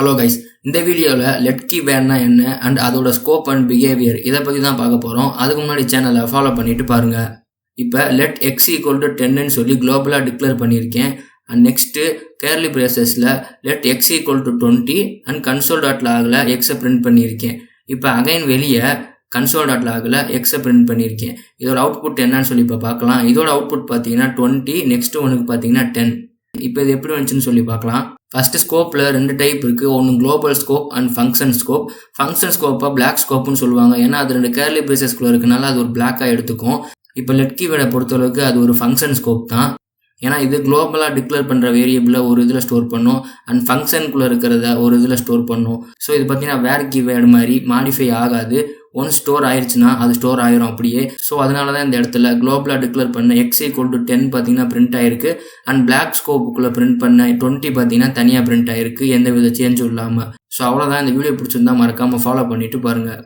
Hello guys, இந்த வீடியோவில் let கீவேர்ட்னா என்ன அண்ட் அதோட ஸ்கோப் அண்ட் பிஹேவியர் இதை பற்றி தான் பார்க்க போகிறோம். அதுக்கு முன்னாடி சேனலை ஃபாலோ பண்ணிட்டு பாருங்கள். இப்போ லெட் எக்ஸ் ஈக்குவல் டு 10ன்னு சொல்லி குளோபலாக டிக்ளேர் பண்ணியிருக்கேன். அண்ட் நெக்ஸ்ட்டு கேர்லி பிரேசஸில் let x equal to 20 and console dot லாகில் எக்ஸை பிரிண்ட் பண்ணியிருக்கேன். இப்போ அகைன் வெளியே கன்சோல் டாட் லாகில் எக்ஸை பிரிண்ட் பண்ணியிருக்கேன். இதோட அவுட்புட் என்னன்னு சொல்லி இப்போ பார்க்கலாம். இதோட அவுட்புட் பார்த்தீங்கன்னா 20, நெக்ஸ்ட்டு ஒன்றுக்கு பார்த்தீங்கன்னா 10. இப்போ இது எப்படி வந்துச்சுன்னு சொல்லி பார்க்கலாம். ஃபஸ்ட்டு ஸ்கோப்பில் 2 டைப் இருக்குது. ஒன்று global scope and function scope. Function ஸ்கோப்பை பிளாக் ஸ்கோப்னு சொல்லுவாங்க. ஏன்னா அது 2 கேர்லி பிரேசஸ்குள்ளே இருக்கனால அது ஒரு பிளாக்காக எடுத்துக்கும். இப்போ லெட் கீவேர்டை பொறுத்தளவுக்கு அது ஒரு ஃபங்க்ஷன் ஸ்கோப் தான். ஏன்னா இது குளோபலாக டிக்ளேர் பண்ணுற வேரியபிளை ஒரு இதில் ஸ்டோர் பண்ணும் அண்ட் ஃபங்க்ஷனுக்குள்ளே இருக்கிறத ஒரு இதில் ஸ்டோர் பண்ணும். ஸோ இது பார்த்தீங்கன்னா வேர் கீவேர்டு மாதிரி மாடிஃபை ஆகாது. ஒன் ஸ்டோர் ஆயிடுச்சுன்னா அது ஸ்டோர் ஆயிரும் அப்படியே. ஸோ அதனால தான் இந்த இடத்துல குளோபலாக டிக்ளேர் பண்ண எக்ஸ் ஈக்குவல் டு 10 பார்த்தீங்கன்னா பிரிண்ட் ஆயிருக்கு. அண்ட் பிளாக் ஸ்கோப்புக்குள்ளே பிரிண்ட் பண்ண 20 பார்த்தீங்கன்னா தனியாக பிரிண்ட் ஆயிருக்கு, எந்த வித சேஞ்சும் இல்லாமல். ஸோ அவ்வளோதான். இந்த வீடியோ பிடிச்சிருந்தா மறக்காமல் ஃபாலோ பண்ணிட்டு பாருங்கள்.